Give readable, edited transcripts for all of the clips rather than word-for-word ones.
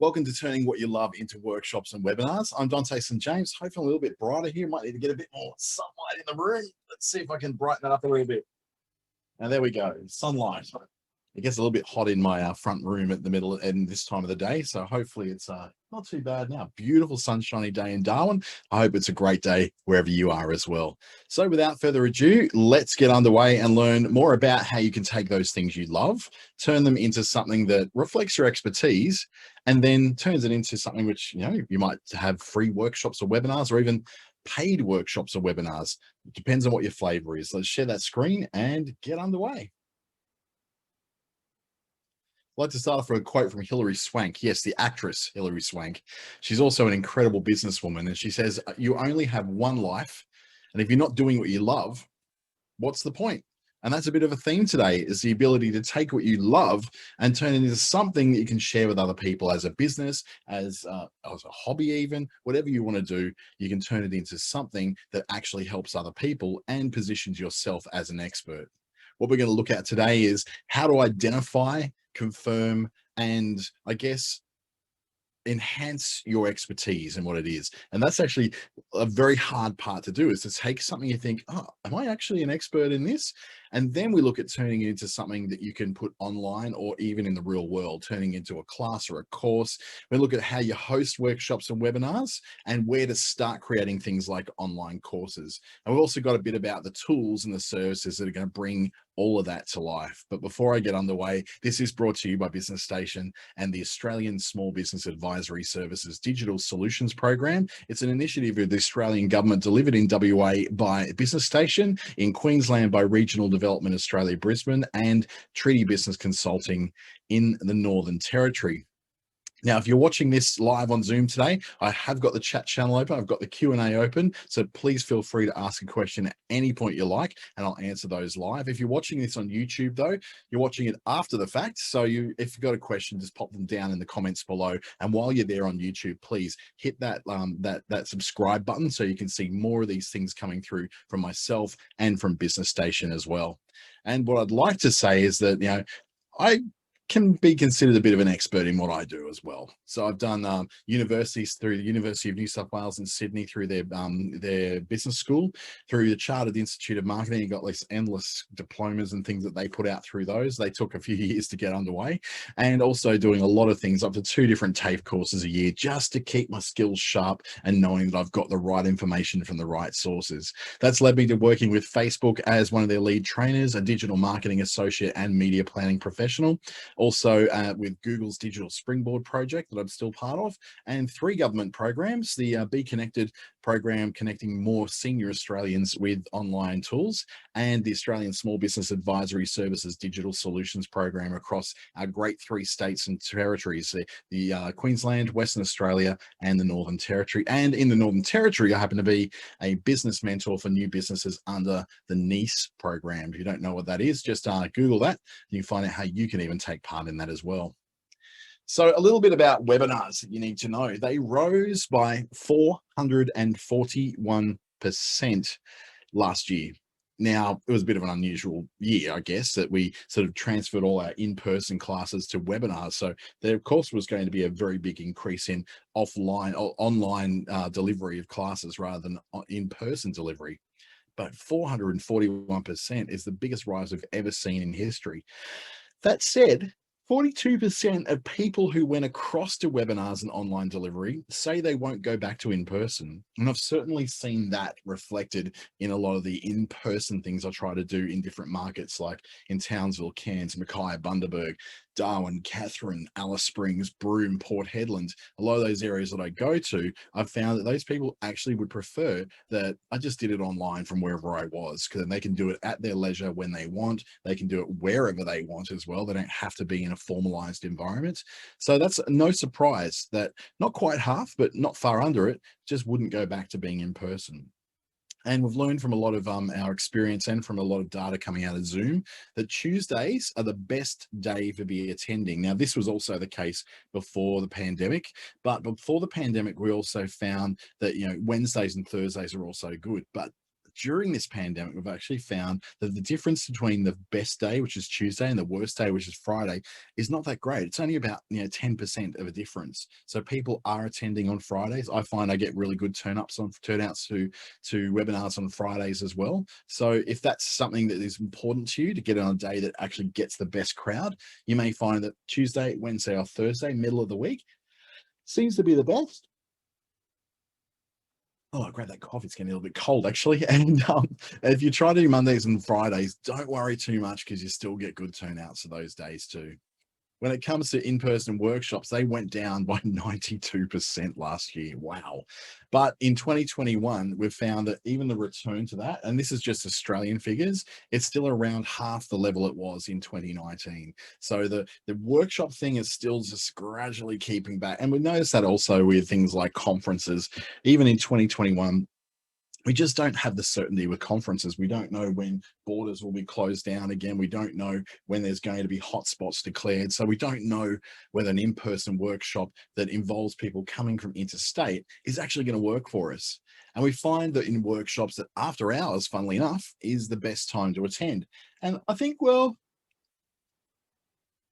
Welcome to turning what you love into workshops and webinars. I'm Dante St James. Hopefully a little bit brighter here. Might need to get a bit more sunlight in the room. Let's see if I can brighten it up a little bit. And there we go, sunlight. It gets a little bit hot in my front room at the middle and this time of the day. So hopefully it's not too bad now. Beautiful sunshiny day in Darwin. I hope it's a great day wherever you are as well. So without further ado, let's get underway and learn more about how you can take those things you love, turn them into something that reflects your expertise, and then turns it into something which, you might have free workshops or webinars or even paid workshops or webinars. It depends on what your flavor is. Let's share that screen and get underway. I'd like to start off with a quote from Hilary Swank. Yes, the actress Hilary Swank. She's also an incredible businesswoman. And she says, you only have one life. And if you're not doing what you love, what's the point? And that's a bit of a theme today, is the ability to take what you love and turn it into something that you can share with other people as a business, as a hobby even, whatever you want to do, you can turn it into something that actually helps other people and positions yourself as an expert. What we're going to look at today is how to identify, confirm, and I guess enhance your expertise in what it is. And that's actually a very hard part to do, is to take something you think, oh, am I actually an expert in this? And then we look at turning it into something that you can put online or even in the real world, turning into a class or a course. We look at how you host workshops and webinars and where to start creating things like online courses. And we've also got a bit about the tools and the services that are going to bring all of that to life. But before I get underway, this is brought to you by Business Station and the Australian Small Business Advisory Services Digital Solutions Program. It's an initiative of the Australian government delivered in WA by Business Station, in Queensland by Regional Development Australia Brisbane, and Treaty Business Consulting in the Northern Territory. Now, if you're watching this live on Zoom today, I have got the chat channel open. I've got the Q&A open. So please feel free to ask a question at any point you like, and I'll answer those live. If you're watching this on YouTube, though, you're watching it after the fact. So if you've got a question, just pop them down in the comments below. And while you're there on YouTube, please hit that subscribe button so you can see more of these things coming through from myself and from Business Station as well. And what I'd like to say is that, I can be considered a bit of an expert in what I do as well. So I've done universities through the University of New South Wales in Sydney, through their business school, through the Chartered Institute of Marketing. You've got these endless diplomas and things that they put out through those. They took a few years to get underway, and also doing a lot of things, up to 2 different TAFE courses a year, just to keep my skills sharp and knowing that I've got the right information from the right sources. That's led me to working with Facebook as one of their lead trainers, a digital marketing associate and media planning professional. Also with Google's Digital Springboard project that I'm still part of, and 3 government programs, the Be Connected program, connecting more senior Australians with online tools, and the Australian Small Business Advisory Services Digital Solutions Program across our great 3 states and territories, the Queensland, Western Australia, and the Northern Territory. And in the Northern Territory, I happen to be a business mentor for new businesses under the NICE program. If you don't know what that is, just Google that, and you can find out how you can even take part in that as well. So a little bit about webinars that you need to know. They rose by 441% last year. Now, it was a bit of an unusual year, I guess, that we sort of transferred all our in-person classes to webinars. So there, of course, was going to be a very big increase in offline or online delivery of classes rather than in-person delivery. But 441% is the biggest rise we've ever seen in history. That said, 42% of people who went across to webinars and online delivery say they won't go back to in-person. And I've certainly seen that reflected in a lot of the in-person things I try to do in different markets, like in Townsville, Cairns, Mackay, Bundaberg, Darwin, Katherine, Alice Springs, Broome, Port Hedland. A lot of those areas that I go to, I've found that those people actually would prefer that I just did it online from wherever I was, because then they can do it at their leisure when they want. They can do it wherever they want as well. They don't have to be in a formalized environment. So that's no surprise that not quite half, but not far under it, just wouldn't go back to being in person. And we've learned from a lot of our experience and from a lot of data coming out of Zoom that Tuesdays are the best day for be attending. Now, this was also the case before the pandemic, but before the pandemic, we also found that, Wednesdays and Thursdays are also good. But during this pandemic, we've actually found that the difference between the best day, which is Tuesday, and the worst day, which is Friday, is not that great. It's only about 10% of a difference. So people are attending on Fridays. I find I get really good turnouts to webinars on Fridays as well. So if that's something that is important to you to get on a day that actually gets the best crowd, you may find that Tuesday, Wednesday, or Thursday, middle of the week, seems to be the best. Oh, I grabbed that coffee. It's getting a little bit cold, actually. And if you try to do Mondays and Fridays, don't worry too much because you still get good turnouts of those days too. When it comes to in-person workshops, they went down by 92% last year. Wow. But in 2021, we've found that even the return to that, and this is just Australian figures, it's still around half the level it was in 2019. So the workshop thing is still just gradually keeping back. And we noticed that also with things like conferences. Even in 2021, we just don't have the certainty with conferences. We don't know when borders will be closed down again. We don't know when there's going to be hotspots declared. So we don't know whether an in-person workshop that involves people coming from interstate is actually going to work for us. And we find that in workshops that after hours, funnily enough, is the best time to attend. And I think, well,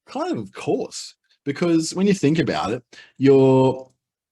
kind of course, because when you think about it,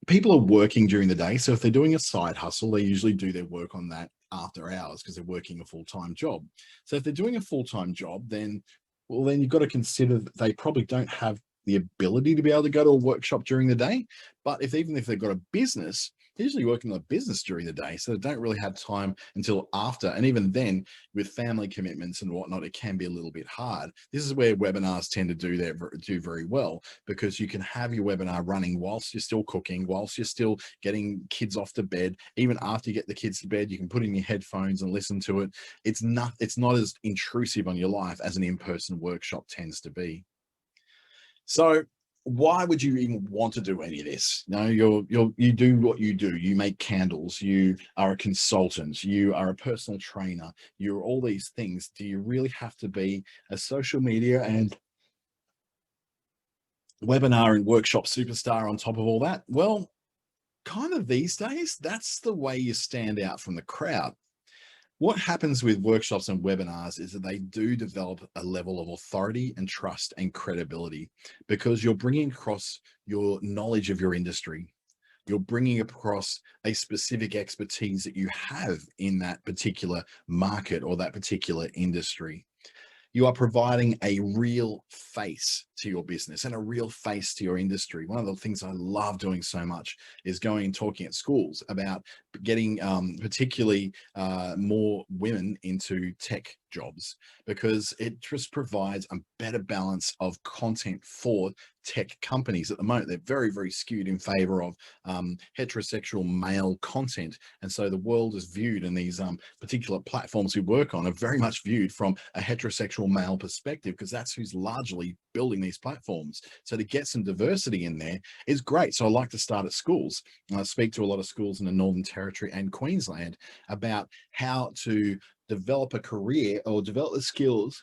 people are working during the day. So if they're doing a side hustle, they usually do their work on that after hours because they're working a full-time job. So if they're doing a full-time job, then you've got to consider that they probably don't have the ability to be able to go to a workshop during the day. But even if they've got a business, they're usually working on a business during the day. So they don't really have time until after. And even then, with family commitments and whatnot, it can be a little bit hard. This is where webinars tend to do very well, because you can have your webinar running whilst you're still cooking, whilst you're still getting kids off to bed. Even after you get the kids to bed, you can put in your headphones and listen to it. It's not as intrusive on your life as an in-person workshop tends to be. So why would you even want to do any of this? You do what you do. You make candles. You are a consultant. You are a personal trainer. You're all these things. Do you really have to be a social media and webinar and workshop superstar on top of all that? Well, kind of these days, that's the way you stand out from the crowd. What happens with workshops and webinars is that they do develop a level of authority and trust and credibility, because you're bringing across your knowledge of your industry. You're bringing across a specific expertise that you have in that particular market or that particular industry. You are providing a real face to your business and a real face to your industry. One of the things I love doing so much is going and talking at schools about getting particularly more women into tech jobs, because it just provides a better balance of content for tech companies. At the moment, they're very, very skewed in favor of heterosexual male content. And so the world is viewed, and these particular platforms we work on are very much viewed from a heterosexual male perspective, because that's who's largely building these platforms. So to get some diversity in there is great. So I like to start at schools. I speak to a lot of schools in the Northern Territory and Queensland about how to develop a career or develop the skills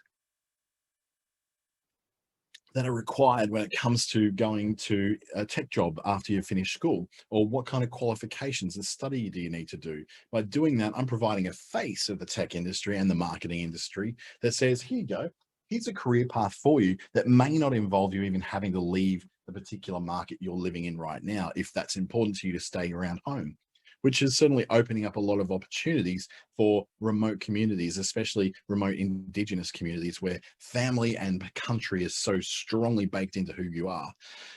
that are required when it comes to going to a tech job after you finish school, or what kind of qualifications and study do you need to do. By doing that, I'm providing a face of the tech industry and the marketing industry that says, here you go, here's a career path for you that may not involve you even having to leave the particular market you're living in right now, if that's important to you to stay around home, which is certainly opening up a lot of opportunities for remote communities, especially remote Indigenous communities where family and country is so strongly baked into who you are.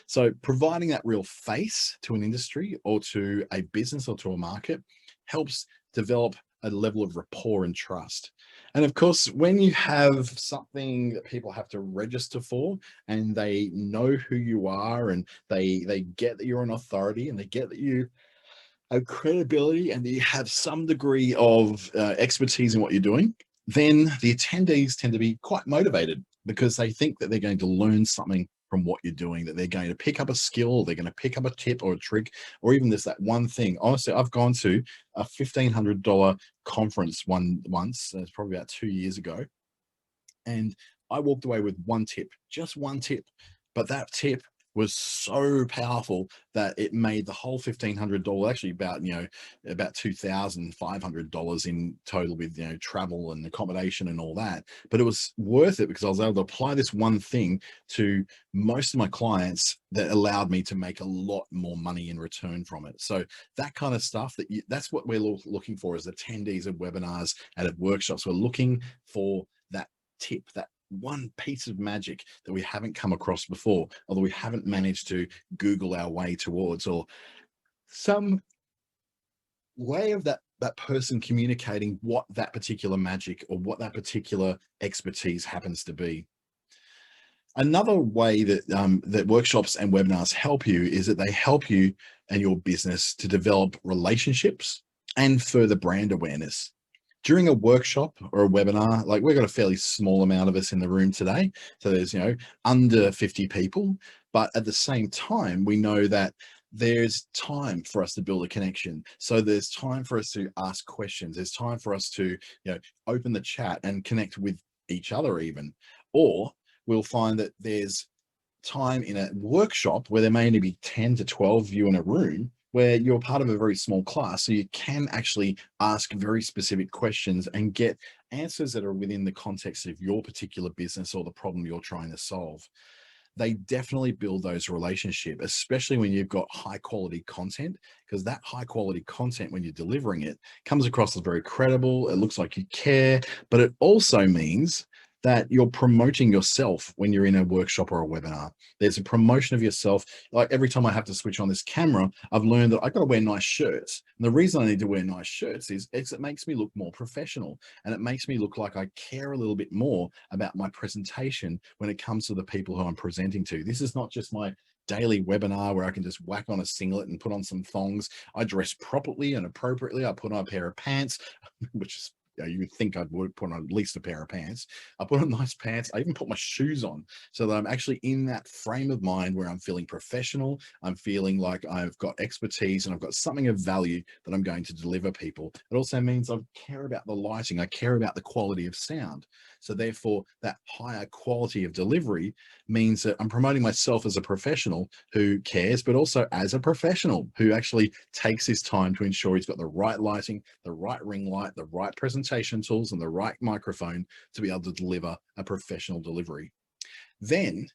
So providing that real face to an industry or to a business or to a market helps develop a level of rapport and trust. And of course, when you have something that people have to register for, and they know who you are, and they get that you're an authority, and they get that you have credibility, and you have some degree of expertise in what you're doing, then the attendees tend to be quite motivated, because they think that they're going to learn something from what you're doing, that they're going to pick up a skill, they're going to pick up a tip or a trick, or even just that one thing. Honestly, I've gone to a $1,500 conference once, it's probably about 2 years ago, and I walked away with one tip, just one tip. But that tip was so powerful that it made the whole $1,500, actually about, about $2,500 in total with, travel and accommodation and all that. But it was worth it because I was able to apply this one thing to most of my clients that allowed me to make a lot more money in return from it. So that kind of stuff, that's what we're looking for as attendees of webinars and at workshops. We're looking for that tip, that one piece of magic that we haven't come across before, although we haven't managed to Google our way towards, or some way of that person communicating what that particular magic or what that particular expertise happens to be. Another way that that workshops and webinars help you is that they help you and your business to develop relationships and further brand awareness. During a workshop or a webinar, like we've got a fairly small amount of us in the room today, so there's under 50 people, but at the same time we know that there's time for us to build a connection. So there's time for us to ask questions, there's time for us to open the chat and connect with each other even. Or we'll find that there's time in a workshop where there may only be 10 to 12 of you in a room, where you're part of a very small class, so you can actually ask very specific questions and get answers that are within the context of your particular business or the problem you're trying to solve. They definitely build those relationships, especially when you've got high quality content, because that high quality content, when you're delivering it, comes across as very credible. It looks like you care, but it also means that you're promoting yourself when you're in a workshop or a webinar. There's a promotion of yourself. Like every time I have to switch on this camera, I've learned that I've got to wear nice shirts. And the reason I need to wear nice shirts is it makes me look more professional, and it makes me look like I care a little bit more about my presentation when it comes to the people who I'm presenting to. This is not just my daily webinar where I can just whack on a singlet and put on some thongs. I dress properly and appropriately. I put on a pair of pants, which is, you would think I would put on at least a pair of pants. I put on nice pants. I even put my shoes on so that I'm actually in that frame of mind where I'm feeling professional. I'm feeling like I've got expertise and I've got something of value that I'm going to deliver people. It also means I care about the lighting. I care about the quality of sound. So therefore, that higher quality of delivery means that I'm promoting myself as a professional who cares, but also as a professional who actually takes his time to ensure he's got the right lighting, the right ring light, the right presentation tools, and the right microphone to be able to deliver a professional delivery. Then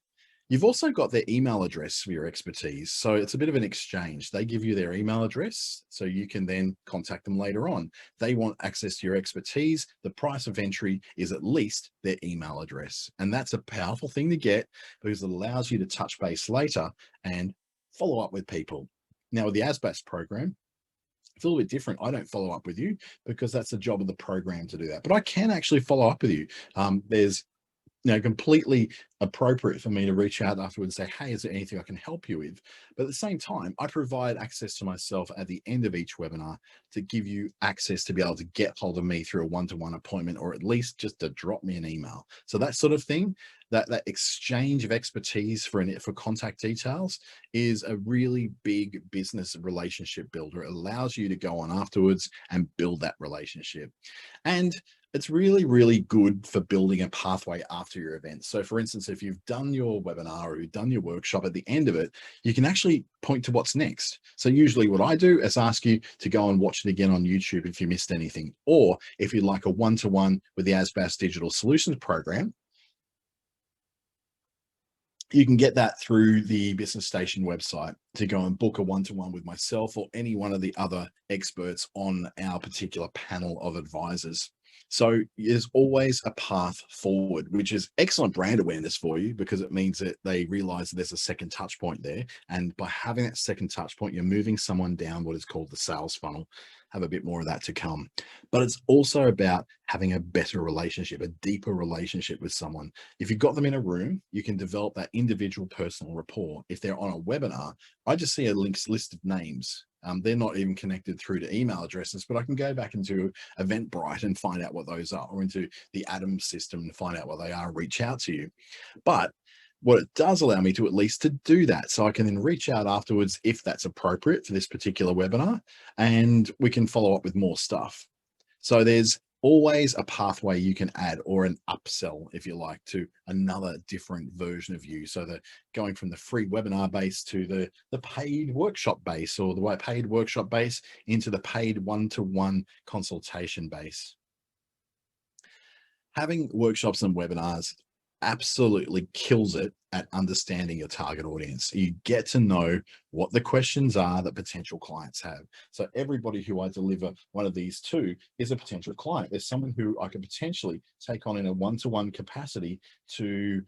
you've also got their email address for your expertise. So it's a bit of an exchange. They give you their email address so you can then contact them later on. They want access to your expertise. The price of entry is at least their email address. And that's a powerful thing to get because it allows you to touch base later and follow up with people. Now with the ASBAS program, it's a little bit different. I don't follow up with you because that's the job of the program to do that. But I can actually follow up with you. There's completely appropriate for me to reach out afterwards and say, hey, is there anything I can help you with? But at the same time, I provide access to myself at the end of each webinar to give you access to be able to get hold of me through a one-to-one appointment, or at least just to drop me an email. So that sort of thing, that exchange of expertise for contact details is a really big business relationship builder. It allows you to go on afterwards and build that relationship. And it's really, really good for building a pathway after your event. So for instance, if you've done your webinar or you've done your workshop, at the end of it, you can actually point to what's next. So usually what I do is ask you to go and watch it again on YouTube if you missed anything, or if you'd like a one-to-one with the ASBAS Digital Solutions Program, you can get that through the Business Station website to go and book a one-to-one with myself or any one of the other experts on our particular panel of advisors. So there's always a path forward, which is excellent brand awareness for you because it means that they realize that there's a second touch point there. And by having that second touch point, you're moving someone down what is called the sales funnel. Have a bit more of that to come. But it's also about having a better relationship, a deeper relationship with someone. If you've got them in a room, you can develop that individual personal rapport. If they're on a webinar, I just see a list of names. They're not even connected through to email addresses, but I can go back into Eventbrite and find out what those are, or into the Adams system and find out what they are, reach out to you. But what it does allow me to at least to do that. So I can then reach out afterwards if that's appropriate for this particular webinar, and we can follow up with more stuff. So there's always a pathway you can add, or an upsell, if you like, to another different version of you. So that going from the free webinar base to the paid workshop base, or the paid workshop base into the paid one-to-one consultation base. Having workshops and webinars absolutely kills it at understanding your target audience. You get to know what the questions are that potential clients have. So everybody who I deliver one of these to is a potential client. There's someone who I could potentially take on in a one-to-one capacity to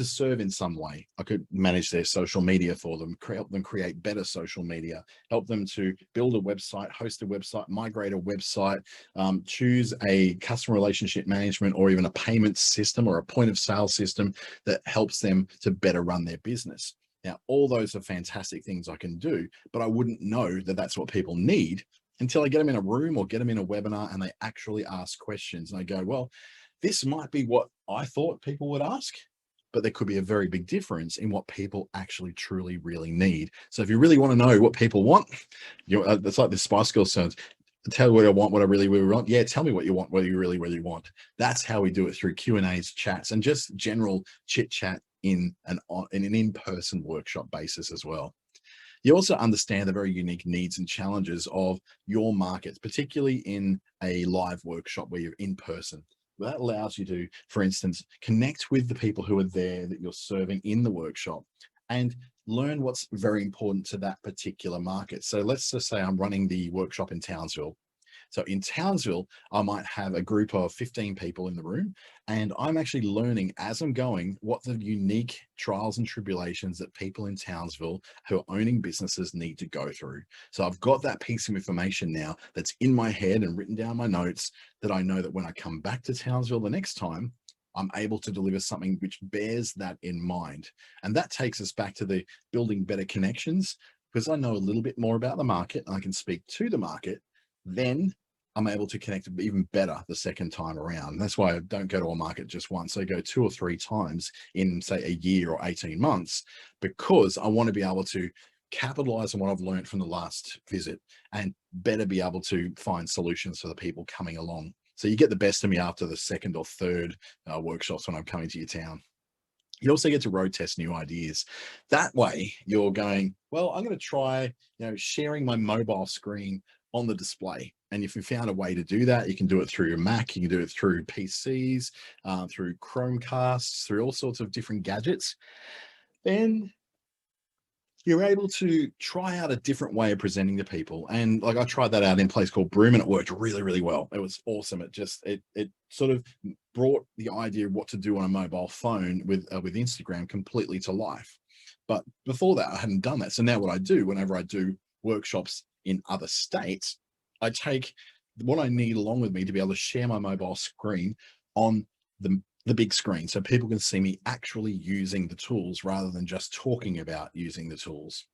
serve in some way. I could manage their social media for them, help them create better social media, help them to build a website, host a website, migrate a website, choose a customer relationship management or even a payment system or a point of sale system that helps them to better run their business. Now, all those are fantastic things I can do, but I wouldn't know that that's what people need until I get them in a room or get them in a webinar and they actually ask questions. And I go, well, this might be what I thought people would ask, but there could be a very big difference in what people actually truly really need. So if you really want to know what people want, it's like the Spice Girls songs. Tell me what I want, what I really, really want. Yeah, tell me what you want, what you really, really want. That's how we do it, through Q&As, chats, and just general chit chat in an in-person workshop basis as well. You also understand the very unique needs and challenges of your markets, particularly in a live workshop where you're in person. That allows you to, for instance, connect with the people who are there that you're serving in the workshop and learn what's very important to that particular market. So let's just say I'm running the workshop in Townsville. So in Townsville, I might have a group of 15 people in the room, and I'm actually learning as I'm going what the unique trials and tribulations that people in Townsville who are owning businesses need to go through. So I've got that piece of information now that's in my head and written down my notes, that I know that when I come back to Townsville the next time, I'm able to deliver something which bears that in mind. And that takes us back to the building better connections, because I know a little bit more about the market and I can speak to the market. Then I'm able to connect even better the second time around. That's why I don't go to a market just once. I go 2 or 3 times in, say, a year or 18 months, because I want to be able to capitalize on what I've learned from the last visit and better be able to find solutions for the people coming along. So you get the best of me after the second or third workshops when I'm coming to your town. You also get to road test new ideas. That way you're going, well, I'm going to try, sharing my mobile screen on the display. And if you found a way to do that, you can do it through your Mac, you can do it through PCs, through Chromecasts, through all sorts of different gadgets. Then you're able to try out a different way of presenting to people. And like, I tried that out in a place called Broome, and it worked really, really well. It was awesome. It sort of brought the idea of what to do on a mobile phone with Instagram completely to life. But before that, I hadn't done that. So now what I do whenever I do workshops in other states, I take what I need along with me to be able to share my mobile screen on the big screen, so people can see me actually using the tools rather than just talking about using the tools.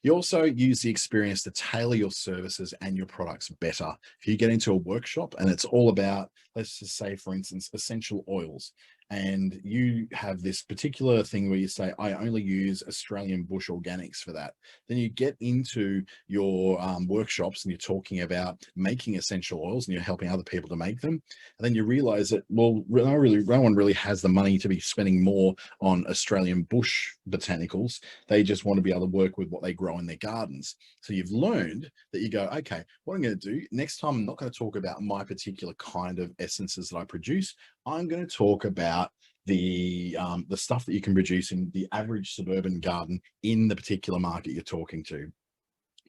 You also use the experience to tailor your services and your products better. If you get into a workshop and it's all about, let's just say, for instance, essential oils, and you have this particular thing where you say, I only use Australian bush organics for that. Then you get into your workshops and you're talking about making essential oils and you're helping other people to make them. And then you realize that, well, no one really has the money to be spending more on Australian bush botanicals. They just want to be able to work with what they grow in their gardens. So you've learned that you go, okay, what I'm going to do next time, I'm not going to talk about my particular kind of essences that I produce. I'm going to talk about the stuff that you can produce in the average suburban garden in the particular market you're talking to.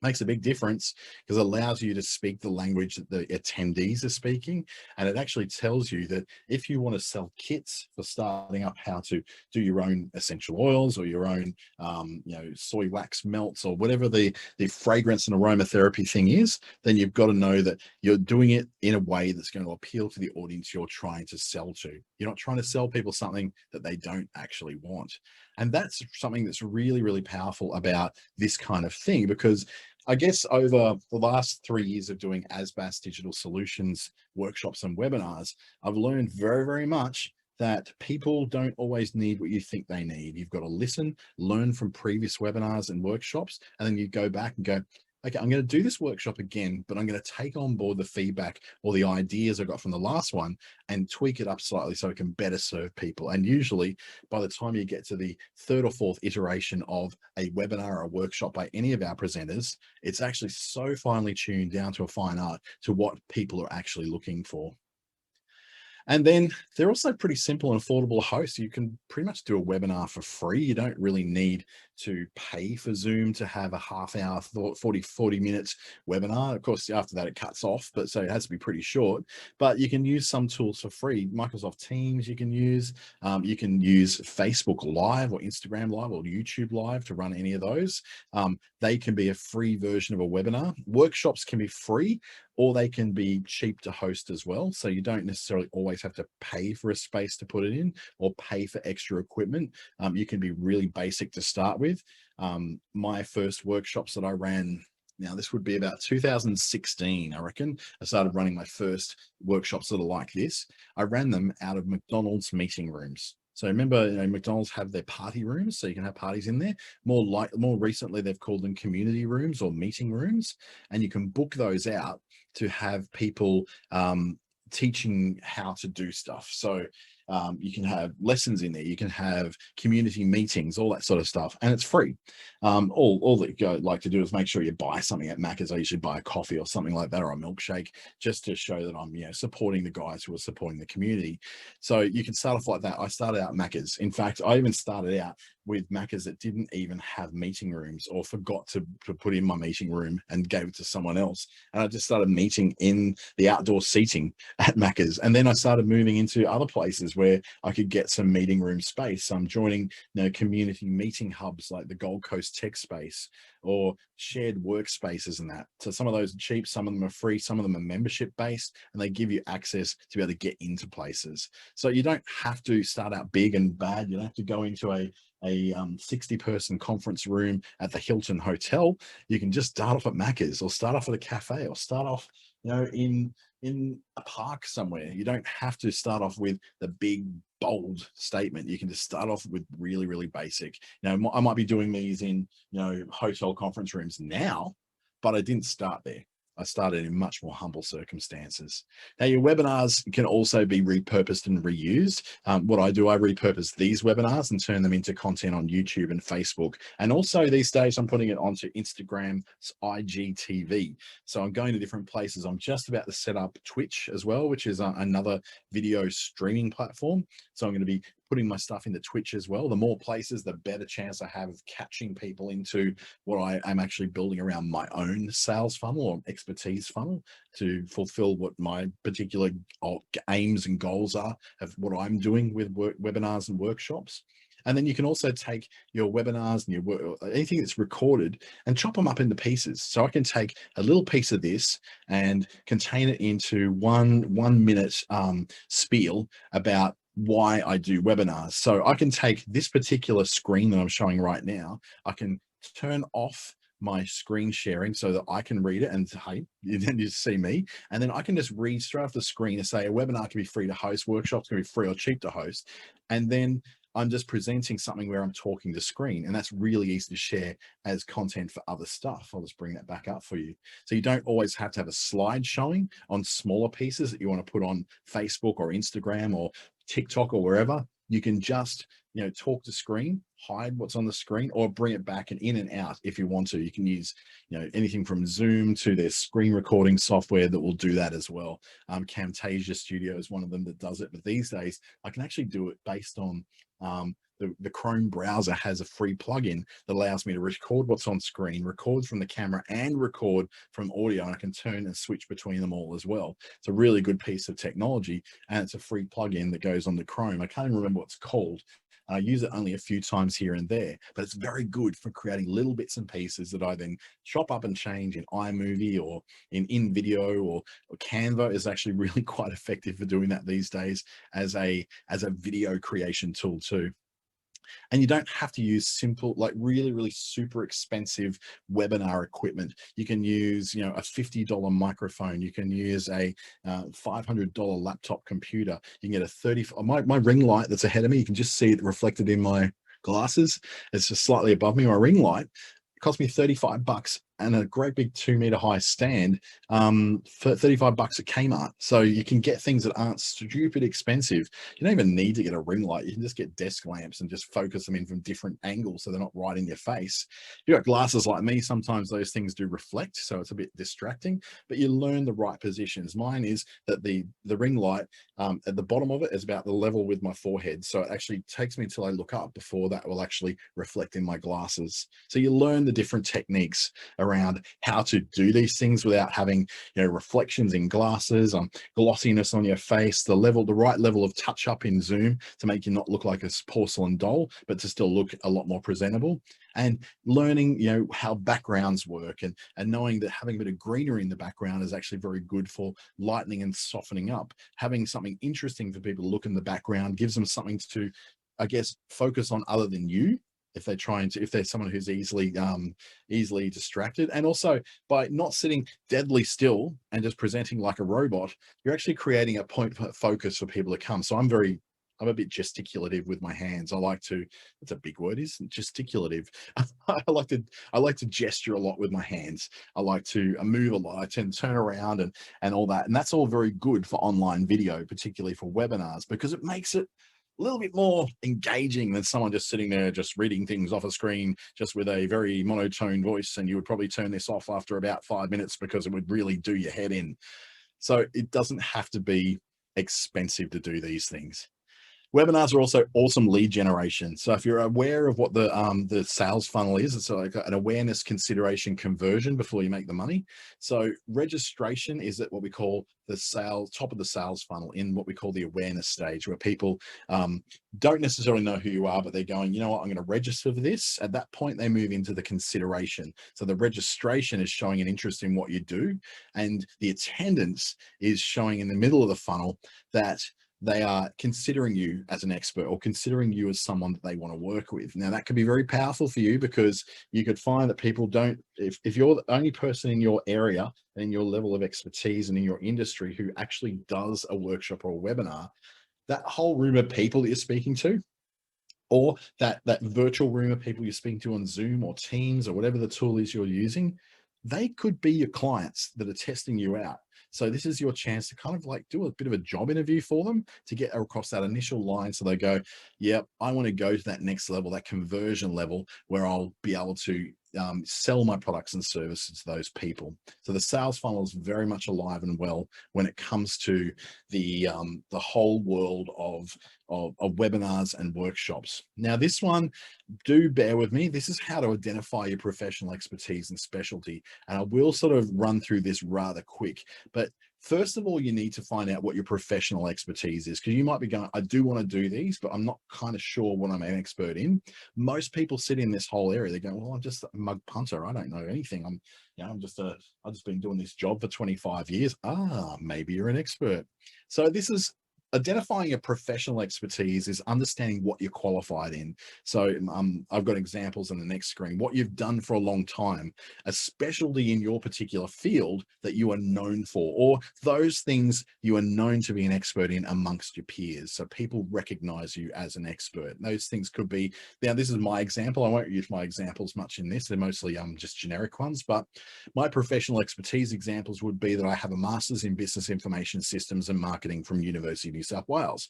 Makes a big difference, because it allows you to speak the language that the attendees are speaking. And it actually tells you that if you want to sell kits for starting up how to do your own essential oils or your own soy wax melts or whatever the fragrance and aromatherapy thing is, then you've got to know that you're doing it in a way that's going to appeal to the audience you're trying to sell to. You're not trying to sell people something that they don't actually want. And that's something that's really, really powerful about this kind of thing, because I guess over the last 3 years of doing ASBAS Digital Solutions workshops and webinars, I've learned very, very much that people don't always need what you think they need. You've got to listen, learn from previous webinars and workshops, and then you go back and go, okay, I'm going to do this workshop again, but I'm going to take on board the feedback or the ideas I got from the last one and tweak it up slightly so it can better serve people. And usually by the time you get to the third or fourth iteration of a webinar or a workshop by any of our presenters, it's actually so finely tuned down to a fine art to what people are actually looking for. And then they're also pretty simple and affordable to host. You can pretty much do a webinar for free. You don't really need to pay for Zoom to have a half hour, 40 minutes webinar. Of course, after that, it cuts off, but so it has to be pretty short. But you can use some tools for free. Microsoft Teams you can use. You can use Facebook Live or Instagram Live or YouTube Live to run any of those. They can be a free version of a webinar. Workshops can be free, or they can be cheap to host as well. So you don't necessarily always have to pay for a space to put it in or pay for extra equipment. You can be really basic to start with. My first workshops that I ran, now this would be about 2016, I reckon. I started running my first workshops that are like this. I ran them out of McDonald's meeting rooms. So remember, McDonald's have their party rooms, so you can have parties in there. More recently, they've called them community rooms or meeting rooms, and you can book those out to have people teaching how to do stuff. So you can have lessons in there, you can have community meetings, all that sort of stuff, and it's free. All that you like to do is make sure you buy something at Macca's. I usually buy a coffee or something like that, or a milkshake, just to show that I'm supporting the guys who are supporting the community. So you can start off like that. I started out Macca's. In fact, I even started out with Macca's that didn't even have meeting rooms, or forgot to put in my meeting room and gave it to someone else. And I just started meeting in the outdoor seating at Macca's. And then I started moving into other places where I could get some meeting room space. I'm joining community meeting hubs like the Gold Coast Tech Space or shared workspaces and that. So some of those are cheap, some of them are free, some of them are membership based, and they give you access to be able to get into places. So you don't have to start out big and bad. You don't have to go into a 60-person conference room at the Hilton Hotel. You can just start off at Macca's, or start off at a cafe, or start off in a park somewhere. You don't have to start off with the big bold statement. You can just start off with really, really basic. I might be doing these in hotel conference rooms now, but I didn't start there. I started in much more humble circumstances. Now, your webinars can also be repurposed and reused. What I do, I repurpose these webinars and turn them into content on YouTube and Facebook. And also these days, I'm putting it onto Instagram's IGTV. So I'm going to different places. I'm just about to set up Twitch as well, which is another video streaming platform. So I'm going to be putting my stuff into Twitch as well. The more places, the better chance I have of catching people into what I am actually building around my own sales funnel or expertise funnel to fulfill what my particular aims and goals are of what I'm doing with webinars and workshops. And then you can also take your webinars and anything that's recorded and chop them up into pieces. So I can take a little piece of this and contain it into one minute spiel about why I do webinars. So I can take this particular screen that I'm showing right now. I can turn off my screen sharing so that I can read it, and hey, then you see me, and then I can just read straight off the screen and say a webinar can be free to host, workshops can be free or cheap to host, and then I'm just presenting something where I'm talking to screen, and that's really easy to share as content for other stuff. I'll just bring that back up for you. So you don't always have to have a slide showing on smaller pieces that you want to put on Facebook or Instagram or TikTok or wherever. You can just talk to screen, hide what's on the screen, or bring it back and in and out if you want to. You can use anything from Zoom to their screen recording software that will do that as well. Camtasia Studio is one of them that does it, but these days I can actually do it based on the Chrome browser has a free plugin that allows me to record what's on screen, record from the camera, and record from audio, and I can turn and switch between them all as well. It's a really good piece of technology, and it's a free plugin that goes on the Chrome. I can't even remember what it's called. I use it only a few times here and there, but it's very good for creating little bits and pieces that I then chop up and change in iMovie or in InVideo or Canva is actually really quite effective for doing that these days as a video creation tool too. And you don't have to use simple, like really, really super expensive webinar equipment. You can use, a $50 microphone. You can use a $500 laptop computer. You can get my ring light that's ahead of me. You can just see it reflected in my glasses. It's just slightly above me. My ring light cost me $35 and a great big 2-meter high stand for $35 at Kmart. So you can get things that aren't stupid expensive. You don't even need to get a ring light. You can just get desk lamps and just focus them in from different angles so they're not right in your face. If you've got glasses like me, sometimes those things do reflect, so it's a bit distracting, but you learn the right positions. Mine is that the ring light at the bottom of it is about the level with my forehead. So it actually takes me until I look up before that will actually reflect in my glasses. So you learn the different techniques around how to do these things without having, reflections in glasses, glossiness on your face, the right level of touch up in zoom to make you not look like a porcelain doll, but to still look a lot more presentable. And learning, how backgrounds work, and knowing that having a bit of greenery in the background is actually very good for lightening and softening up. Having something interesting for people to look in the background gives them something to, I guess, focus on other than you, if they're someone who's easily distracted. And also, by not sitting deadly still and just presenting like a robot, you're actually creating a point of focus for people to come. So I'm a bit gesticulative with my hands. That's a big word, isn't gesticulative. I like to gesture a lot with my hands. I like to move a lot. I tend to turn around and all that. And that's all very good for online video, particularly for webinars, because it makes it a little bit more engaging than someone just sitting there just reading things off a screen just with a very monotone voice. And you would probably turn this off after about 5 minutes because it would really do your head in. So it doesn't have to be expensive to do these things. Webinars are also awesome lead generation. So if you're aware of what the sales funnel is, it's like an awareness, consideration, conversion before you make the money. So registration is at what we call the top of the sales funnel, in what we call the awareness stage, where people don't necessarily know who you are, but they're going, you know what, I'm going to register for this. At that point, they move into the consideration. So the registration is showing an interest in what you do, and the attendance is showing in the middle of the funnel that they are considering you as an expert, or considering you as someone that they want to work with. Now, that could be very powerful for you, because you could find that people don't, if you're the only person in your area and your level of expertise and in your industry who actually does a workshop or a webinar, that whole room of people that you're speaking to, or that virtual room of people you're speaking to on Zoom or Teams or whatever the tool is you're using, they could be your clients that are testing you out. So this is your chance to kind of like do a bit of a job interview for them to get across that initial line. So they go, yep, I want to go to that next level, that conversion level, where I'll be able to sell my products and services to those people. So the sales funnel is very much alive and well when it comes to the whole world of webinars and workshops. Now, this one, do bear with me. This is how to identify your professional expertise and specialty. And I will sort of run through this rather quick, but first of all, you need to find out what your professional expertise is, because you might be going, I do want to do these, but I'm not kind of sure what I'm an expert in. Most people sit in this whole area. They go, well, I'm just a mug punter. I don't know anything. I've just been doing this job for 25 years. Maybe you're an expert. So this is identifying a professional expertise, is understanding what you're qualified in. So I've got examples on the next screen, what you've done for a long time, a specialty in your particular field that you are known for, or those things you are known to be an expert in amongst your peers. So people recognize you as an expert. Those things could be, now this is my example. I won't use my examples much in this. They're mostly just generic ones, but my professional expertise examples would be that I have a master's in business information systems and marketing from University of New South Wales.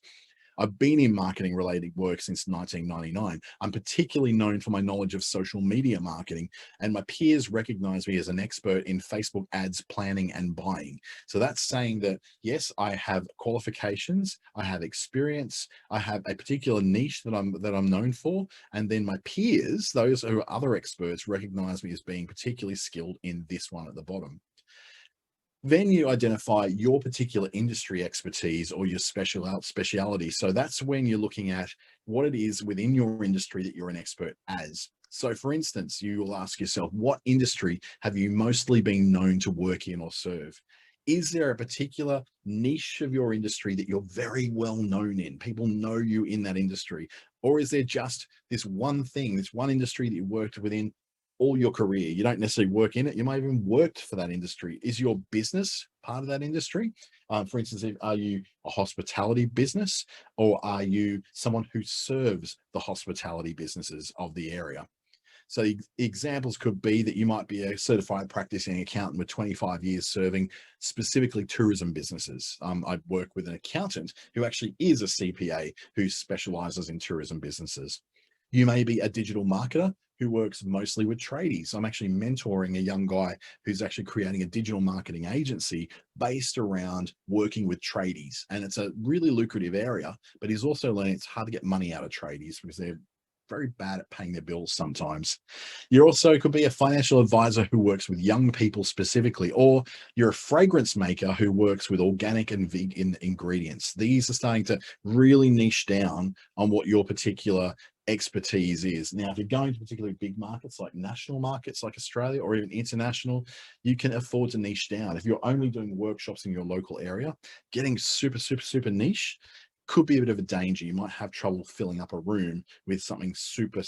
I've been in marketing related work since 1999. I'm particularly known for my knowledge of social media marketing, and my peers recognize me as an expert in Facebook ads planning and buying. So that's saying that, yes, I have qualifications, I have experience, I have a particular niche that I'm known for, and then my peers, those who are other experts, recognize me as being particularly skilled in this one at the bottom. Then you identify your particular industry expertise or your speciality. So that's when you're looking at what it is within your industry that you're an expert as. So for instance, you will ask yourself, what industry have you mostly been known to work in or serve? Is there a particular niche of your industry that you're very well known in? People know you in that industry. Or is there just this one thing, this one industry that you worked within all your career? You don't necessarily work in it. You may have even worked for that industry. Is your business part of that industry? For instance, are you a hospitality business, or are you someone who serves the hospitality businesses of the area? So examples could be that you might be a certified practicing accountant with 25 years serving specifically tourism businesses. I work with an accountant who actually is a CPA who specializes in tourism businesses. You may be a digital marketer who works mostly with tradies. I'm actually mentoring a young guy who's actually creating a digital marketing agency based around working with tradies. And it's a really lucrative area, but he's also learning it's hard to get money out of tradies because they're very bad at paying their bills sometimes. You also could be a financial advisor who works with young people specifically, or you're a fragrance maker who works with organic and vegan ingredients. These are starting to really niche down on what your particular expertise is. Now, if you're going to particularly big markets like national markets like Australia or even international, you can afford to niche down. If you're only doing workshops in your local area, getting super niche could be a bit of a danger. You might have trouble filling up a room with something super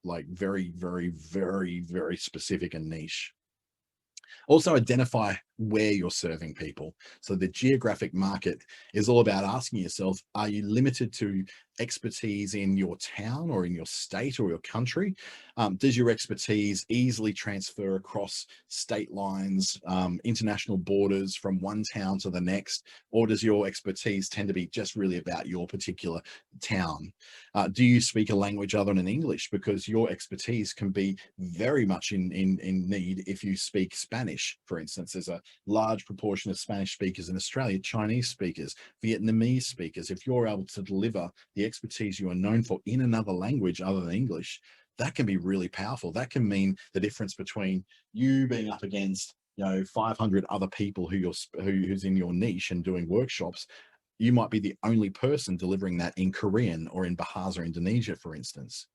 like very specific and niche. Also identify where you're serving people. So the geographic market is all about asking yourself, are you limited to expertise in your town or in your state or your country? Does your expertise easily transfer across state lines, international borders from one town to the next? Or does your expertise tend to be just really about your particular town? Do you speak a language other than English? Because your expertise can be very much in need if you speak Spanish, for instance. There's a large proportion of Spanish speakers in Australia, Chinese speakers, Vietnamese speakers. If you're able to deliver the expertise you are known for in another language other than English, that can be really powerful. That can mean the difference between you being up against 500 other people who's in your niche and doing workshops. You might be the only person delivering that in Korean or in Bahasa, Indonesia, for instance.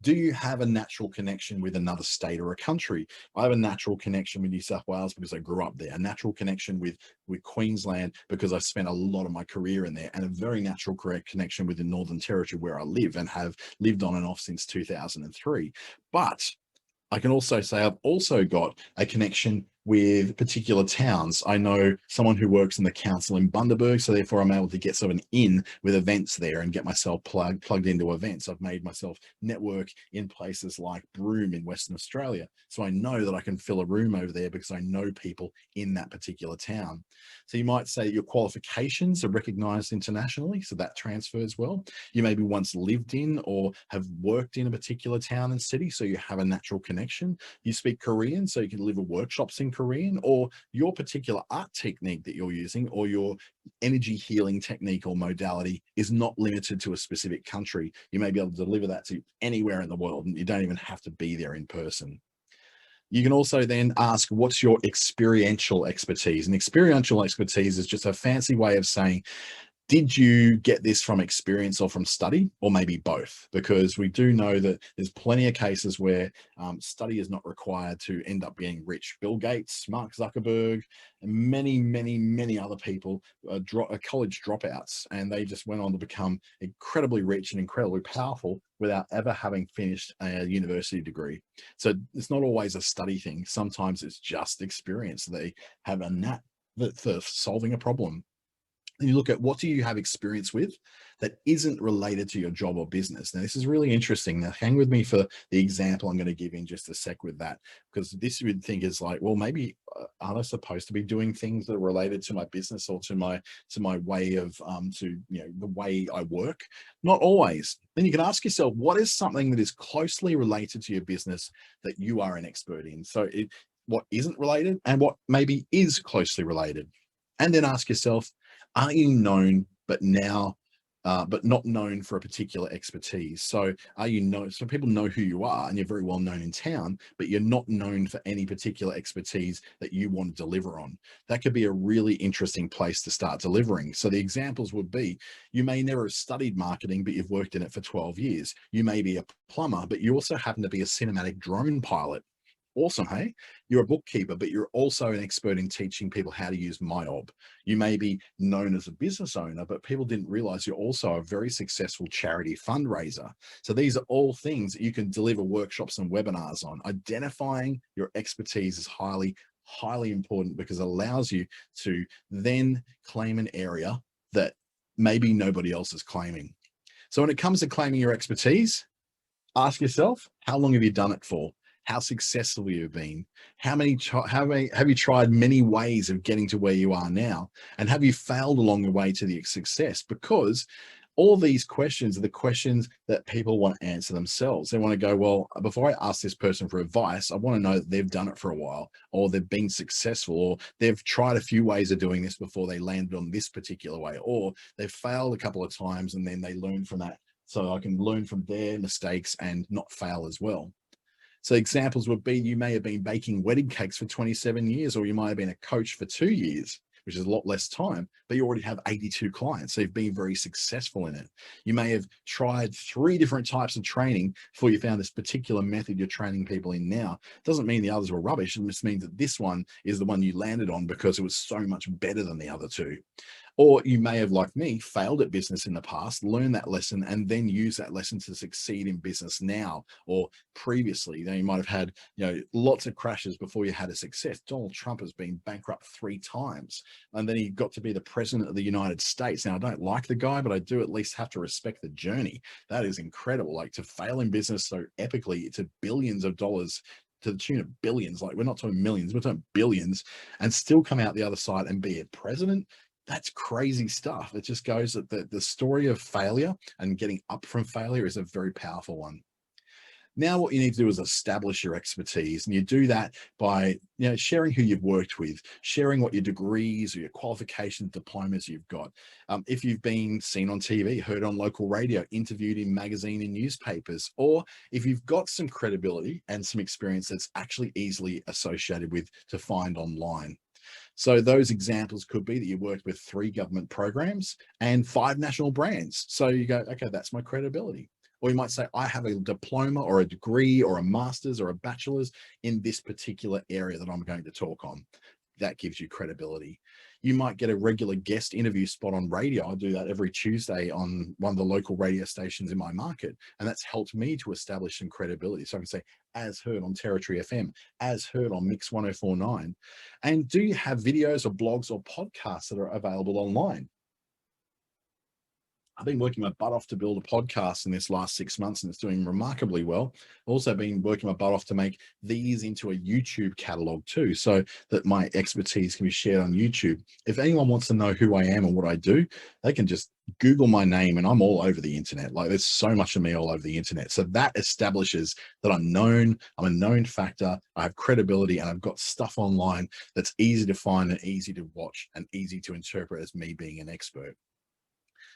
Do you have a natural connection with another state or a country? I have a natural connection with New South Wales because I grew up there, a natural connection with Queensland because I spent a lot of my career in there, and a very natural connection with the Northern Territory where I live and have lived on and off since 2003. But I can also say I've also got a connection with particular towns. I know someone who works in the council in Bundaberg, so therefore I'm able to get sort of an in with events there and get myself plugged into events. I've made myself network in places like Broome in Western Australia, so I know that I can fill a room over there because I know people in that particular town. So you might say your qualifications are recognized internationally, so that transfers well. You maybe once lived in or have worked in a particular town and city, so you have a natural connection. You speak Korean, so you can deliver workshops in Korean, or your particular art technique that you're using or your energy healing technique or modality is not limited to a specific country. You may be able to deliver that to anywhere in the world, and you don't even have to be there in person. You can also then ask, what's your experiential expertise? And experiential expertise is just a fancy way of saying, did you get this from experience or from study, or maybe both? Because we do know that there's plenty of cases where study is not required to end up being rich. Bill Gates, Mark Zuckerberg, and many other people are college dropouts, and they just went on to become incredibly rich and incredibly powerful without ever having finished a university degree. So it's not always a study thing. Sometimes it's just experience. They have a knack for solving a problem. And you look at, what do you have experience with that isn't related to your job or business? Now, this is really interesting. Now, hang with me for the example I'm going to give in just a sec with that, because this you would think is like, well, maybe aren't I supposed to be doing things that are related to my business or to my way of the way I work? Not always. Then you can ask yourself, what is something that is closely related to your business that you are an expert in? So what isn't related and what maybe is closely related? And then ask yourself, are you known but not known for a particular expertise? So are you known, so people know who you are and you're very well known in town, but you're not known for any particular expertise that you want to deliver on? That could be a really interesting place to start delivering. So the examples would be, you may never have studied marketing, but you've worked in it for 12 years. You may be a plumber, but you also happen to be a cinematic drone pilot. Awesome, hey? You're a bookkeeper, but you're also an expert in teaching people how to use MyOb. You may be known as a business owner, but people didn't realize you're also a very successful charity fundraiser. So these are all things that you can deliver workshops and webinars on. Identifying your expertise is highly important, because it allows you to then claim an area that maybe nobody else is claiming. So when it comes to claiming your expertise, Ask yourself, how long have you done it for? How successful have you been? How many have you tried many ways of getting to where you are now? And have you failed along the way to the success? Because all these questions are the questions that people want to answer themselves. They want to go, well, before I ask this person for advice, I want to know that they've done it for a while, or they've been successful, or they've tried a few ways of doing this before they landed on this particular way, or they've failed a couple of times and then they learn from that. So I can learn from their mistakes and not fail as well. So examples would be, you may have been baking wedding cakes for 27 years, or you might have been a coach for 2 years, which is a lot less time, but you already have 82 clients. So you've been very successful in it. You may have tried 3 different types of training before you found this particular method you're training people in now. Doesn't mean the others were rubbish. It just means that this one is the one you landed on because it was so much better than the other 2. Or you may have, like me, failed at business in the past, learned that lesson, and then use that lesson to succeed in business now or previously. You might have had, lots of crashes before you had a success. Donald Trump has been bankrupt 3 times, and then he got to be the president of the United States. Now, I don't like the guy, but I do at least have to respect the journey. That is incredible. Like, to fail in business so epically to billions of dollars, to the tune of billions, like, we're not talking millions, we're talking billions, and still come out the other side and be a president. That's crazy stuff. It just goes that the story of failure and getting up from failure is a very powerful one. Now, what you need to do is establish your expertise, and you do that by sharing who you've worked with, sharing what your degrees or your qualifications, diplomas you've got. If you've been seen on TV, heard on local radio, interviewed in magazine and newspapers, or if you've got some credibility and some experience that's actually easily associated with to find online. So those examples could be that you worked with 3 government programs and 5 national brands. So you go, okay, that's my credibility. Or you might say, I have a diploma or a degree or a master's or a bachelor's in this particular area that I'm going to talk on. That gives you credibility. You might get a regular guest interview spot on radio. I do that every Tuesday on one of the local radio stations in my market. And that's helped me to establish some credibility. So I can say, as heard on Territory FM, as heard on Mix 1049. And do you have videos or blogs or podcasts that are available online? I've been working my butt off to build a podcast in this last 6 months, and it's doing remarkably well. I've also been working my butt off to make these into a YouTube catalog too, so that my expertise can be shared on YouTube. If anyone wants to know who I am and what I do, they can just Google my name, and I'm all over the internet. Like, there's so much of me all over the internet. So that establishes that I'm known, I'm a known factor, I have credibility, and I've got stuff online that's easy to find and easy to watch and easy to interpret as me being an expert.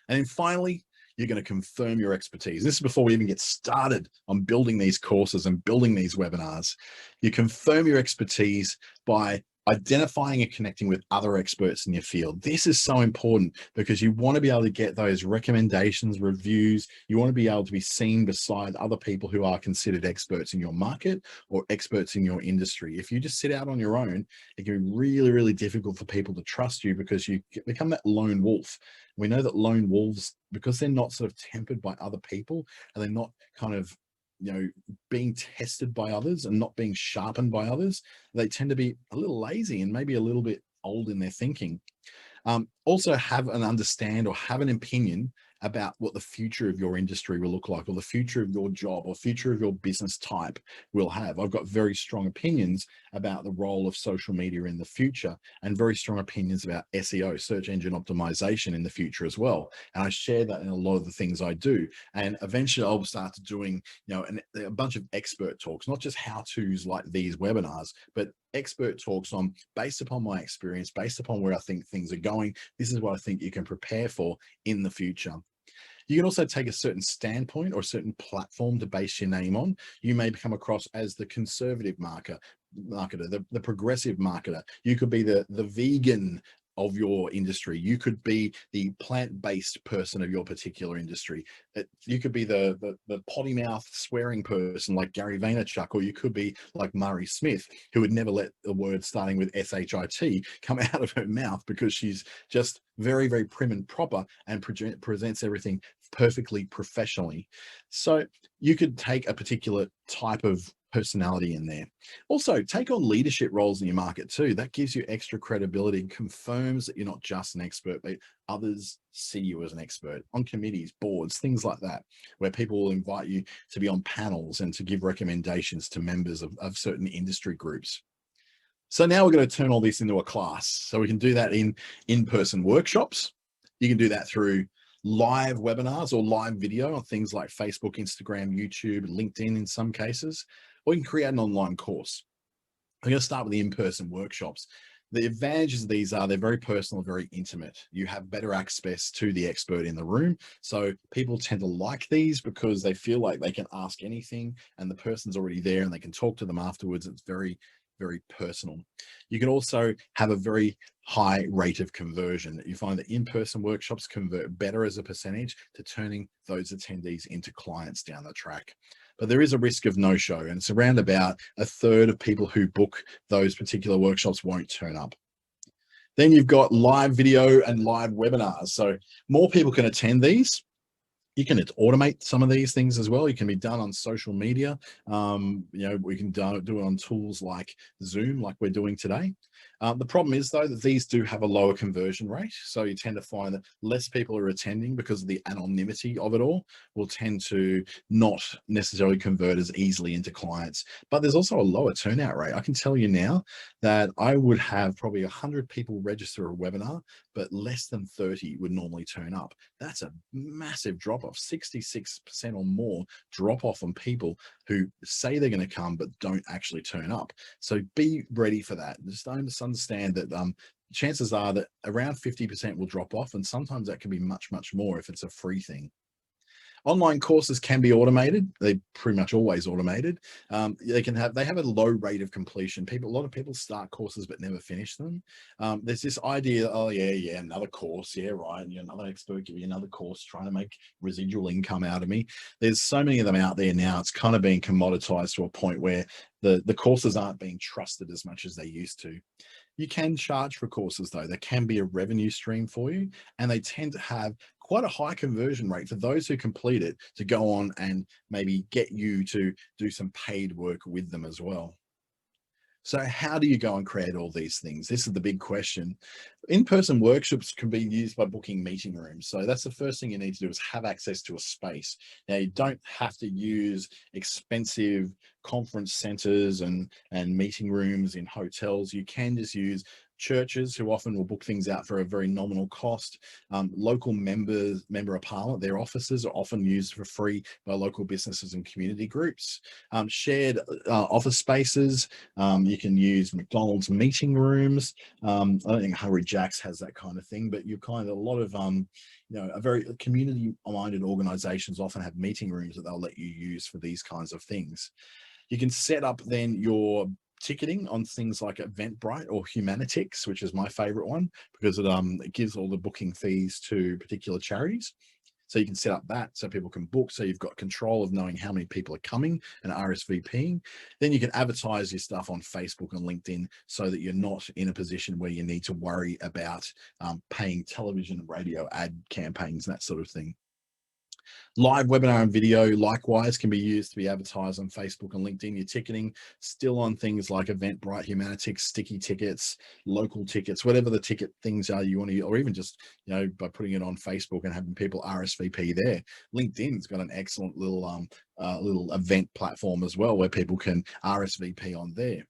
And then finally, you're going to confirm your expertise. This is before we even get started on building these courses and building these webinars. You confirm your expertise by identifying and connecting with other experts in your field. This is so important because you want to be able to get those recommendations, reviews. You want to be able to be seen beside other people who are considered experts in your market or experts in your industry. If you just sit out on your own, it can be really, really difficult for people to trust you because you become that lone wolf. We know that lone wolves, because they're not sort of tempered by other people, and they're not kind of being tested by others and not being sharpened by others, they tend to be a little lazy and maybe a little bit old in their thinking. Also have an understand or have an opinion about what the future of your industry will look like, or the future of your job or future of your business type will have. I've got very strong opinions about the role of social media in the future, and very strong opinions about SEO, search engine optimization, in the future as well. And I share that in a lot of the things I do. And eventually I'll start doing, a bunch of expert talks, not just how-tos like these webinars, but expert talks on, based upon my experience, based upon where I think things are going, this is what I think you can prepare for in the future. You can also take a certain standpoint or a certain platform to base your name on. You may come across as the conservative marketer, the progressive marketer. You could be the vegan of your industry. You could be the plant-based person of your particular industry. You could be the potty mouth swearing person like Gary Vaynerchuk, or you could be like Murray Smith, who would never let the word starting with SHIT come out of her mouth because she's just very, very prim and proper and presents everything perfectly professionally. So you could take a particular type of personality in there. Also, take on leadership roles in your market too. That gives you extra credibility and confirms that you're not just an expert, but others see you as an expert on committees, boards, things like that, where people will invite you to be on panels and to give recommendations to members of certain industry groups. So now we're going to turn all this into a class. So we can do that in in-person workshops. You can do that through live webinars or live video on things like Facebook, Instagram, YouTube, LinkedIn in some cases, or you can create an online course. I'm going to start with the in-person workshops. The advantages of these are they're very personal, very intimate. You have better access to the expert in the room. So people tend to like these because they feel like they can ask anything and the person's already there and they can talk to them afterwards. It's very personal. You can also have a very high rate of conversion. You find that in-person workshops convert better as a percentage to turning those attendees into clients down the track. But there is a risk of no-show, and it's around about a third of people who book those particular workshops won't turn up. Then you've got live video and live webinars. So more people can attend these. You can automate some of these things as well. It can be done on social media. We can do it on tools like Zoom, like we're doing today. The problem is, though, that these do have a lower conversion rate. So you tend to find that less people are attending because of the anonymity of it all, will tend to not necessarily convert as easily into clients. But there's also a lower turnout rate. I can tell you now that I would have probably 100 people register a webinar, but less than 30 would normally turn up. That's a massive drop off, 66% or more drop off on people who say they're going to come but don't actually turn up. So be ready for that. Just understand that chances are that around 50% will drop off, and sometimes that can be much more if it's a free thing. Online courses can be automated. They're pretty much always automated. They have a low rate of completion. A lot of people start courses but never finish them. There's this idea, oh yeah, another course, yeah, right. And another expert give me another course trying to make residual income out of me. There's so many of them out there now. It's kind of being commoditized to a point where the courses aren't being trusted as much as they used to. You can charge for courses though. There can be a revenue stream for you, and they tend to have quite a high conversion rate for those who complete it to go on and maybe get you to do some paid work with them as well. So how do you go and create all these things? This is the big question. In-person workshops can be used by booking meeting rooms. So that's the first thing you need to do, is have access to a space. Now, you don't have to use expensive conference centers and meeting rooms in hotels. You can just use churches, who often will book things out for a very nominal cost. Local member of parliament, their offices are often used for free by local businesses and community groups. Shared office spaces, you can use McDonald's meeting rooms. I don't think Hungry Jack's has that kind of thing, but you kind of, a lot of a very community-minded organizations often have meeting rooms that they'll let you use for these kinds of things. You can set up then your ticketing on things like Eventbrite or Humanitix, which is my favorite one, because it gives all the booking fees to particular charities. So you can set up that so people can book. So you've got control of knowing how many people are coming and RSVPing. Then you can advertise your stuff on Facebook and LinkedIn so that you're not in a position where you need to worry about paying television and radio ad campaigns and that sort of thing. Live webinar and video, likewise, can be used to be advertised on Facebook and LinkedIn. Your ticketing still on things like Eventbrite, Humanitix, sticky tickets, local tickets, whatever the ticket things are you want to, or even just, by putting it on Facebook and having people RSVP there. LinkedIn's got an excellent little event platform as well, where people can RSVP on there.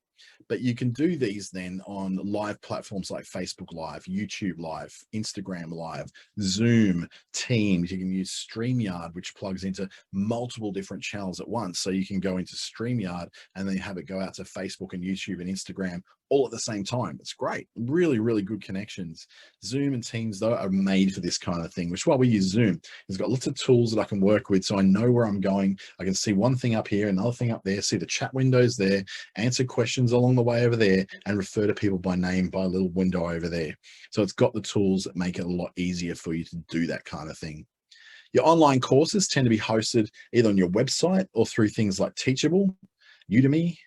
But you can do these then on live platforms like Facebook Live, YouTube Live, Instagram Live, Zoom, Teams. You can use StreamYard, which plugs into multiple different channels at once. So you can go into StreamYard and then have it go out to Facebook and YouTube and Instagram all at the same time. It's great. Really good connections. Zoom and Teams, though, are made for this kind of thing, which is why we use Zoom. It's got lots of tools that I can work with, so I know where I'm going. I can see one thing up here, another thing up there, see the chat windows there, answer questions along the way over there, and refer to people by name by a little window over there. So it's got the tools that make it a lot easier for you to do that kind of thing. Your online courses tend to be hosted either on your website or through things like Teachable, Udemy,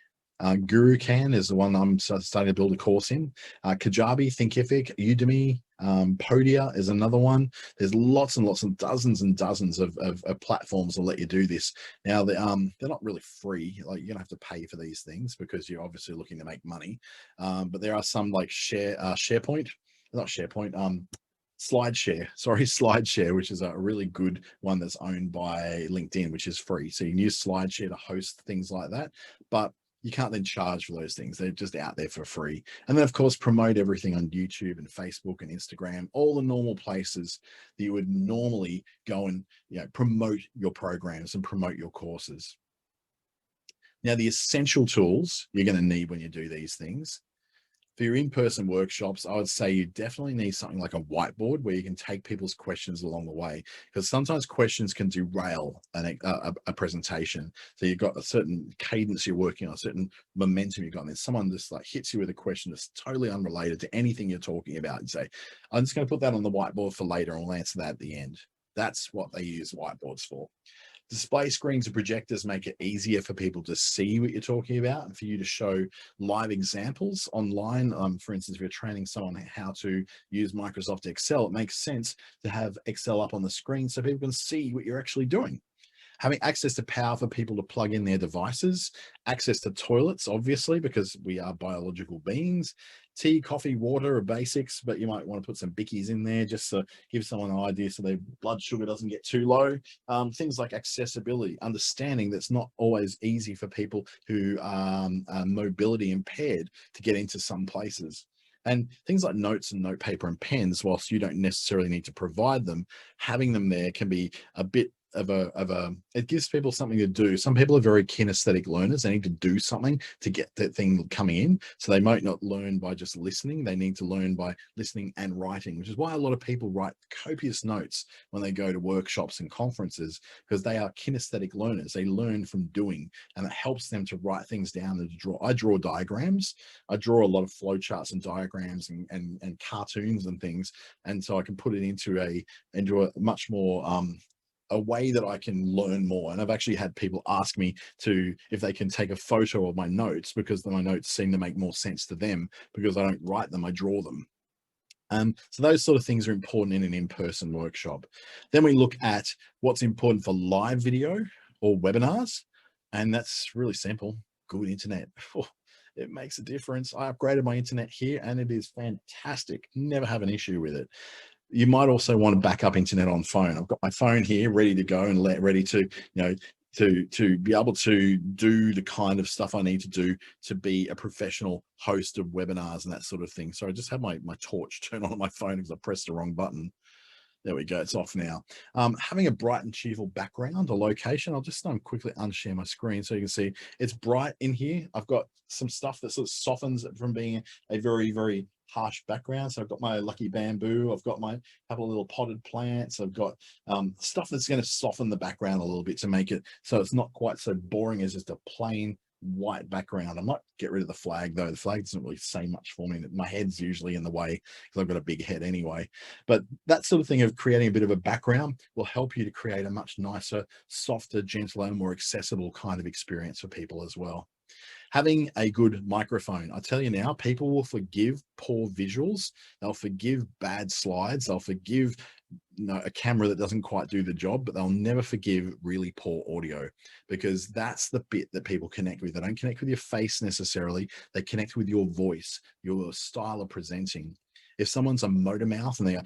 GuruCan is the one I'm starting to build a course in. Kajabi, Thinkific, Udemy, Podia is another one. There's lots and lots and dozens of platforms that let you do this. Now, they're not really free. Like, you're gonna have to pay for these things because you're obviously looking to make money. But there are some like SharePoint, not SharePoint, SlideShare, which is a really good one that's owned by LinkedIn, which is free. So you can use SlideShare to host things like that, but you can't then charge for those things. They're just out there for free. And then, of course, promote everything on YouTube and Facebook and Instagram, all the normal places that you would normally go and, promote your programs and promote your courses. Now, the essential tools you're going to need when you do these things. For your in-person workshops, I would say you definitely need something like a whiteboard where you can take people's questions along the way, because sometimes questions can derail a presentation. So you've got a certain cadence you're working on, a certain momentum you've got, and then someone just like hits you with a question that's totally unrelated to anything you're talking about. You say, I'm just going to put that on the whiteboard for later, and we'll answer that at the end. That's what they use whiteboards for. Display screens and projectors make it easier for people to see what you're talking about and for you to show live examples online. For instance, if you're training someone how to use Microsoft Excel, it makes sense to have Excel up on the screen so people can see what you're actually doing. Having access to power for people to plug in their devices, access to toilets, obviously, because we are biological beings. Tea, coffee, water are basics, but you might want to put some bickies in there just to give someone an idea so their blood sugar doesn't get too low. Things like accessibility, understanding that's not always easy for people who are mobility impaired to get into some places. And things like notes and note paper and pens, whilst you don't necessarily need to provide them, having them there can be a bit it gives people something to do. Some people are very kinesthetic learners. They need to do something to get that thing coming in. So they might not learn by just listening. They need to learn by listening and writing, which is why a lot of people write copious notes when they go to workshops and conferences, because they are kinesthetic learners. They learn from doing, and it helps them to write things down and to draw. I draw diagrams. I draw a lot of flowcharts and diagrams and cartoons and things. And so I can put it into a much more, a way that I can learn more. And I've actually had people ask me if they can take a photo of my notes, because my notes seem to make more sense to them because I don't write them, I draw them. So those sort of things are important in an in-person workshop. Then we look at what's important for live video or webinars. And that's really simple. Good internet. It makes a difference. I upgraded my internet here and it is fantastic. Never have an issue with it. You might also want to back up internet on phone. I've got my phone here ready to go and ready to, to be able to do the kind of stuff I need to do to be a professional host of webinars and that sort of thing. So I just have my torch turned on my phone because I pressed the wrong button. There we go, it's off now. Having a bright and cheerful background or location, I'll just quickly unshare my screen so you can see it's bright in here. I've got some stuff that sort of softens it from being a very, very harsh background. So I've got my lucky bamboo, I've got my couple of little potted plants, I've got stuff that's going to soften the background a little bit to make it so it's not quite so boring as just a plain white background. I might get rid of the flag though. The flag doesn't really say much for me. My head's usually in the way because I've got a big head anyway. But that sort of thing of creating a bit of a background will help you to create a much nicer, softer, gentler, more accessible kind of experience for people as well. Having a good microphone. I tell you now, people will forgive poor visuals. They'll forgive bad slides. They'll forgive a camera that doesn't quite do the job, but they'll never forgive really poor audio, because that's the bit that people connect with. They don't connect with your face necessarily. They connect with your voice, your style of presenting. If someone's a motor mouth and they go,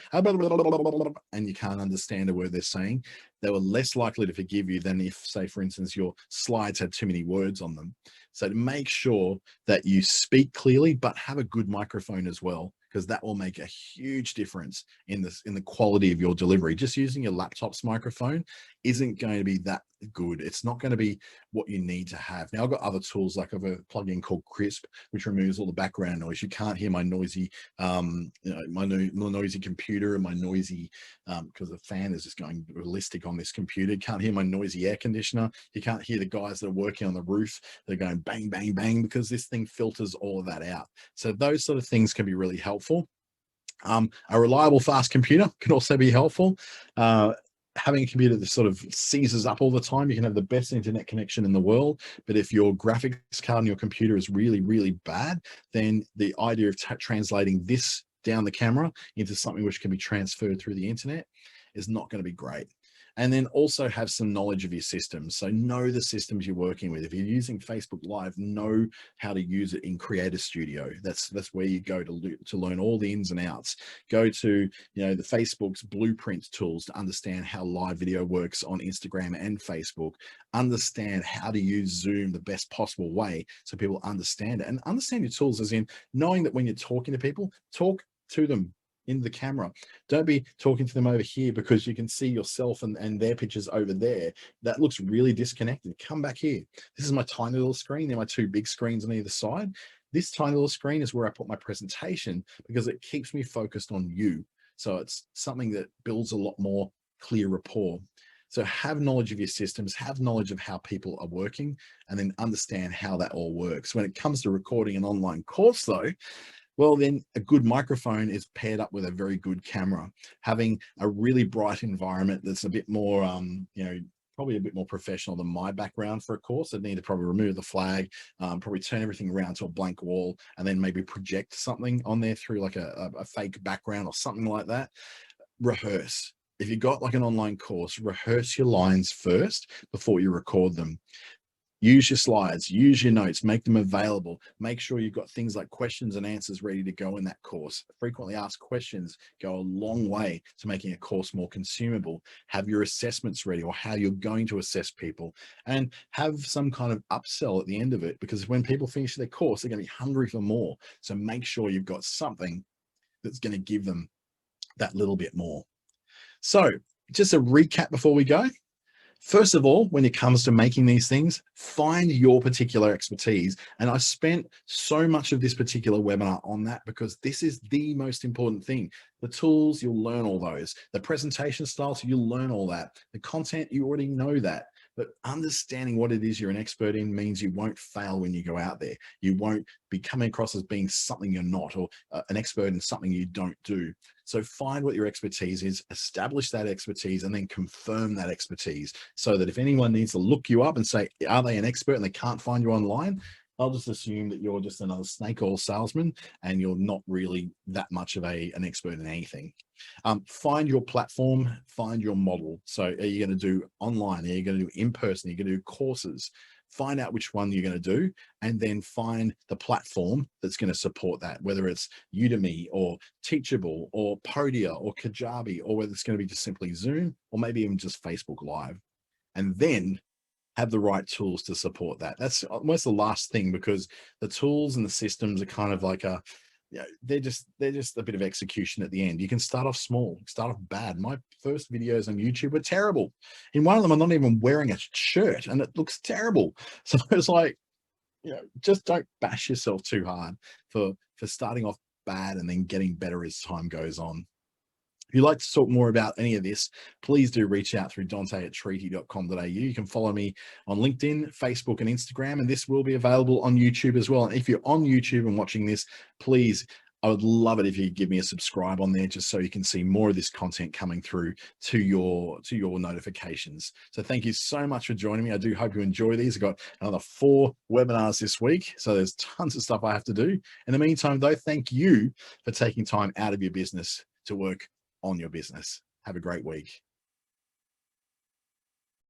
and you can't understand a word they're saying, they were less likely to forgive you than if, say, for instance, your slides had too many words on them. So to make sure that you speak clearly, but have a good microphone as well, because that will make a huge difference in the quality of your delivery. Just using your laptop's microphone isn't going to be that good. It's not going to be what you need to have. Now I've got other tools, like I've a plugin called Crisp, which removes all the background noise. You can't hear my noisy, my noisy computer and my noisy, because the fan is just going ballistic on this computer. You can't hear my noisy air conditioner. You can't hear the guys that are working on the roof. They're going bang, bang, bang, because this thing filters all of that out. So those sort of things can be really helpful. A reliable, fast computer can also be helpful. Having a computer that sort of seizes up all the time, you can have the best internet connection in the world, but if your graphics card on your computer is really, really bad, then the idea of translating this down the camera into something which can be transferred through the internet is not going to be great. And then also have some knowledge of your systems. So know the systems you're working with. If you're using Facebook Live, know how to use it in Creator Studio. That's where you go to learn all the ins and outs. Go to, the Facebook's blueprint tools to understand how live video works on Instagram and Facebook. Understand how to use Zoom the best possible way so people understand it, and understand your tools as in knowing that when you're talking to people, talk to them in the camera. Don't be talking to them over here because you can see yourself and their pictures over there. That looks really disconnected. Come back here. This is my tiny little screen. They're my two big screens on either side. This tiny little screen is where I put my presentation because it keeps me focused on you. So it's something that builds a lot more clear rapport. So have knowledge of your systems, have knowledge of how people are working, and then understand how that all works. When it comes to recording an online course though, well, then a good microphone is paired up with a very good camera. Having a really bright environment that's a bit more, probably a bit more professional than my background for a course. I'd need to probably remove the flag, probably turn everything around to a blank wall, and then maybe project something on there through like a fake background or something like that. Rehearse. If you've got like an online course, rehearse your lines first before you record them. Use your slides, use your notes, make them available. Make sure you've got things like questions and answers ready to go in that course. Frequently asked questions go a long way to making a course more consumable. Have your assessments ready, or how you're going to assess people, and have some kind of upsell at the end of it, because when people finish their course, they're going to be hungry for more. So make sure you've got something that's going to give them that little bit more. So just a recap before we go. First of all, when it comes to making these things, find your particular expertise. And I spent so much of this particular webinar on that because this is the most important thing. The tools, you'll learn all those. The presentation styles, you'll learn all that. The content, you already know that. But understanding what it is you're an expert in means you won't fail when you go out there. You won't be coming across as being something you're not, or an expert in something you don't do. So find what your expertise is, establish that expertise, and then confirm that expertise so that if anyone needs to look you up and say, are they an expert, and they can't find you online, I'll just assume that you're just another snake oil salesman and you're not really that much of an expert in anything. Find your platform, find your model. So are you going to do online? Are you going to do in person? Are you going to do courses? Find out which one you're going to do, and then find the platform that's going to support that, whether it's Udemy or Teachable or Podia or Kajabi, or whether it's going to be just simply Zoom, or maybe even just Facebook Live. And then have the right tools to support that. That's almost the last thing, because the tools and the systems are kind of like they're just a bit of execution at the end. You can start off small, start off bad. My first videos on YouTube were terrible. In one of them, I'm not even wearing a shirt and it looks terrible. So it's like, just don't bash yourself too hard for starting off bad and then getting better as time goes on. If you'd like to talk more about any of this, please do reach out through dante@treaty.com.au. You can follow me on LinkedIn, Facebook, and Instagram, and this will be available on YouTube as well. And if you're on YouTube and watching this, please, I would love it if you give me a subscribe on there, just so you can see more of this content coming through to your notifications. So thank you so much for joining me. I do hope you enjoy these. I've got another 4 webinars this week, so there's tons of stuff I have to do. In the meantime, though, thank you for taking time out of your business to work on your business. Have a great week.